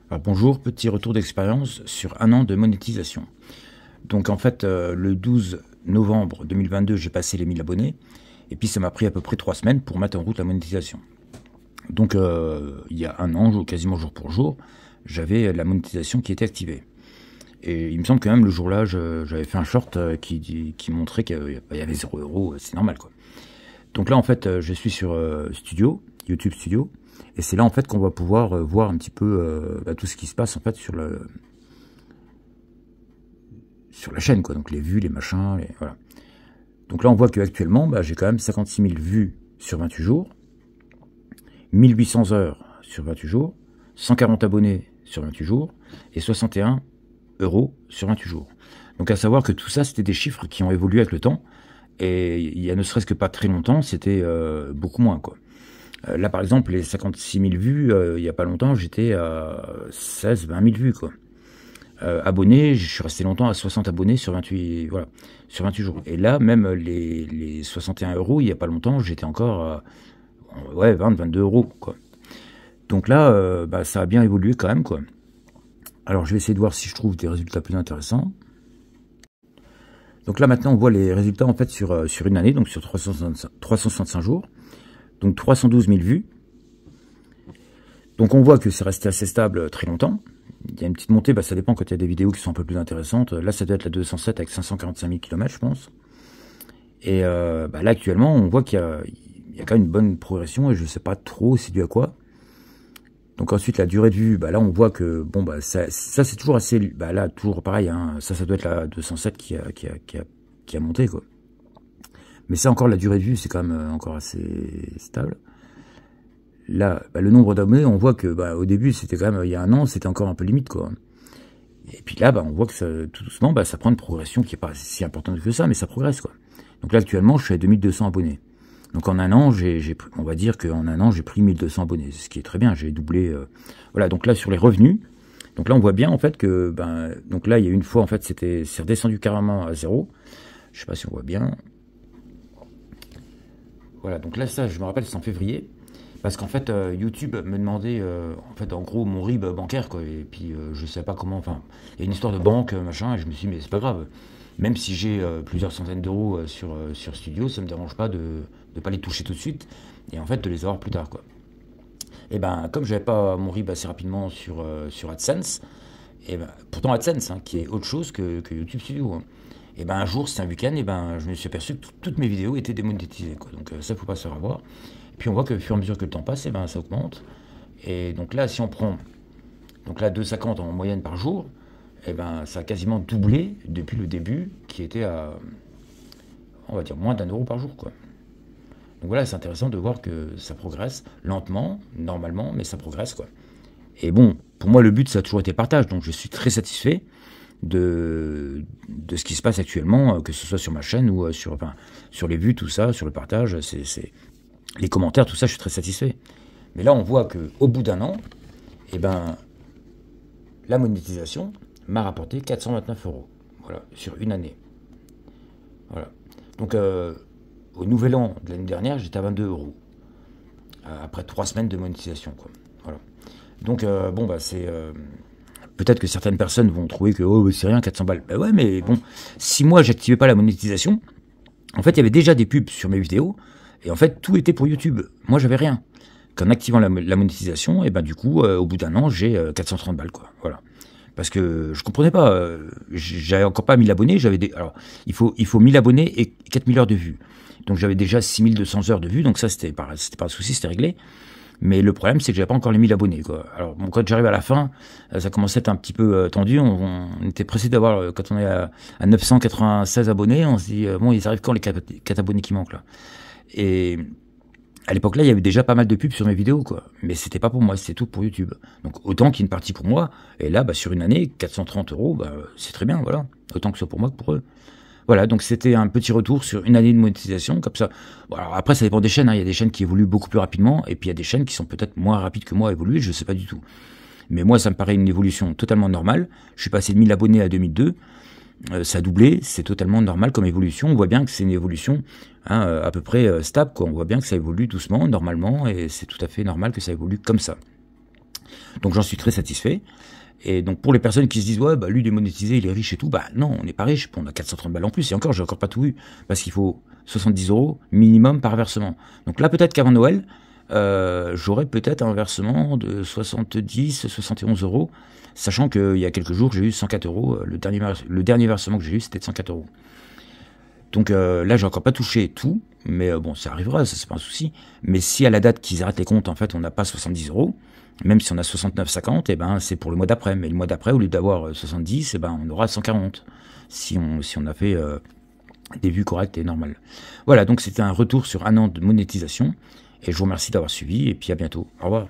Alors bonjour, petit retour d'expérience sur un an de monétisation. Donc en fait, le 12 novembre 2022, j'ai passé les 1000 abonnés. Et puis ça m'a pris à peu près 3 semaines pour mettre en route la monétisation. Donc il y a un an, quasiment jour pour jour, j'avais la monétisation qui était activée. Et il me semble que même le jour-là, j'avais fait un short qui montrait qu'il y avait 0 €, c'est normal quoi. Donc là en fait, je suis sur Studio, YouTube Studio. Et c'est là en fait qu'on va pouvoir voir un petit peu tout ce qui se passe en fait sur la chaîne quoi. Donc les vues, les machins, voilà. Donc là on voit qu'actuellement j'ai quand même 56 000 vues sur 28 jours, 1800 heures sur 28 jours, 140 abonnés sur 28 jours et 61 € sur 28 jours. Donc à savoir que tout ça c'était des chiffres qui ont évolué avec le temps et il y a ne serait-ce que pas très longtemps c'était beaucoup moins quoi. Là, par exemple, les 56 000 vues, il n'y a pas longtemps, j'étais à 16-20 000 vues, quoi. Abonnés, je suis resté longtemps à 60 abonnés sur 28, voilà, sur 28 jours. Et là, même les 61 €, il n'y a pas longtemps, j'étais encore à 20-22 €, quoi. Donc là, ça a bien évolué quand même, quoi. Alors, je vais essayer de voir si je trouve des résultats plus intéressants. Donc là, maintenant, on voit les résultats, en fait, sur une année, donc sur 365 jours. Donc 312 000 vues. Donc on voit que c'est resté assez stable très longtemps. Il y a une petite montée, ça dépend quand il y a des vidéos qui sont un peu plus intéressantes. Là ça doit être la 207 avec 545 000 km je pense. Et là actuellement on voit qu'il y a quand même une bonne progression et je ne sais pas trop c'est dû à quoi. Donc ensuite la durée de vue, là on voit que ça c'est toujours assez, là toujours pareil, hein, ça doit être la 207 qui a monté quoi. Mais ça encore, la durée de vue, c'est quand même encore assez stable. Là, le nombre d'abonnés, on voit que au début, c'était quand même, il y a un an, c'était encore un peu limite, quoi. Et puis là, on voit que ça, tout doucement, ça prend une progression qui n'est pas si importante que ça, mais ça progresse, quoi. Donc là, actuellement, je suis à 2200 abonnés. Donc en un an, on va dire qu'en un an, j'ai pris 1200 abonnés, ce qui est très bien, j'ai doublé. Voilà, donc là, sur les revenus, donc là, on voit bien, en fait, que, donc là, il y a une fois, en fait, c'est redescendu carrément à 0. Je sais pas si on voit bien. Voilà, donc là, ça, je me rappelle, c'est en février. Parce qu'en fait, YouTube me demandait, en gros, mon RIB bancaire, quoi. Et puis, je sais pas comment, il y a une histoire de banque, machin, et je me suis dit, mais c'est pas grave. Même si j'ai plusieurs centaines d'euros sur Studio, ça me dérange pas de ne pas les toucher tout de suite, et en fait, de les avoir plus tard, quoi. Et comme j'avais pas mon RIB assez rapidement sur AdSense, et pourtant AdSense, hein, qui est autre chose que YouTube Studio, hein. Et un jour, c'était un week-end, je me suis aperçu que toutes mes vidéos étaient démonétisées, quoi. Donc ça, faut pas se faire avoir. Et puis on voit que au fur et à mesure que le temps passe, ça augmente. Et donc là, si on prend donc là 2,50 en moyenne par jour, ça a quasiment doublé depuis le début, qui était à, on va dire, moins d'1 € par jour, quoi. Donc voilà, c'est intéressant de voir que ça progresse lentement, normalement, mais ça progresse, quoi. Et bon, pour moi, le but, ça a toujours été le partage, donc je suis très satisfait de ce qui se passe actuellement, que ce soit sur ma chaîne ou sur les vues, tout ça, sur le partage, les commentaires, tout ça, je suis très satisfait. Mais là, on voit qu'au bout d'un an, la monétisation m'a rapporté 429 €. Voilà, sur une année. Voilà. Donc, au nouvel an de l'année dernière, j'étais à 22 €. Après 3 semaines de monétisation, quoi. Voilà. Donc, c'est... peut-être que certaines personnes vont trouver que c'est rien, 400 balles. Ouais, mais bon, si moi j'activais pas la monétisation, en fait il y avait déjà des pubs sur mes vidéos, et en fait tout était pour YouTube. Moi j'avais rien. Qu'en activant la monétisation, et du coup, au bout d'un an, j'ai 430 balles, quoi. Voilà. Parce que je comprenais pas, j'avais encore pas 1000 abonnés, alors, il faut 1000 abonnés et 4000 heures de vues. Donc j'avais déjà 6200 heures de vues, donc ça c'était pas un souci, c'était réglé. Mais le problème, c'est que j'avais pas encore les 1000 abonnés, quoi. Alors, quand j'arrive à la fin, ça commençait à être un petit peu tendu. On était pressé d'avoir, quand on est à 996 abonnés, on se dit, ils arrivent quand les 4 abonnés qui manquent, là? Et à l'époque là, il y avait déjà pas mal de pubs sur mes vidéos, quoi. Mais c'était pas pour moi, c'était tout pour YouTube. Donc, autant qu'il y ait une partie pour moi. Et là, sur une année, 430 €, c'est très bien, voilà. Autant que ce soit pour moi que pour eux. Voilà, donc c'était un petit retour sur une année de monétisation, comme ça. Bon, alors après, ça dépend des chaînes, hein. Il y a des chaînes qui évoluent beaucoup plus rapidement, et puis il y a des chaînes qui sont peut-être moins rapides que moi à évoluer, je sais pas du tout. Mais moi, ça me paraît une évolution totalement normale. Je suis passé de 1000 abonnés à 2002. Ça a doublé, c'est totalement normal comme évolution. On voit bien que c'est une évolution à peu près stable, quoi. On voit bien que ça évolue doucement, normalement, et c'est tout à fait normal que ça évolue comme ça. Donc j'en suis très satisfait. Et donc pour les personnes qui se disent ouais bah lui il est monétisé, il est riche et tout, bah non on n'est pas riche, on a 430 balles en plus et encore j'ai encore pas tout eu parce qu'il faut 70 € minimum par versement. Donc là peut-être qu'avant Noël j'aurai peut-être un versement de 71 €, sachant qu'il y a quelques jours j'ai eu 104 €, le dernier versement que j'ai eu c'était de 104 €. Donc là j'ai encore pas touché tout, mais bon ça arrivera, ça c'est pas un souci. Mais si à la date qu'ils arrêtent les comptes en fait on n'a pas 70 €, même si on a 69,50, et ben c'est pour le mois d'après. Mais le mois d'après, au lieu d'avoir 70, et ben on aura 140 si on a fait des vues correctes et normales. Voilà, donc c'était un retour sur un an de monétisation. Et je vous remercie d'avoir suivi. Et puis à bientôt. Au revoir.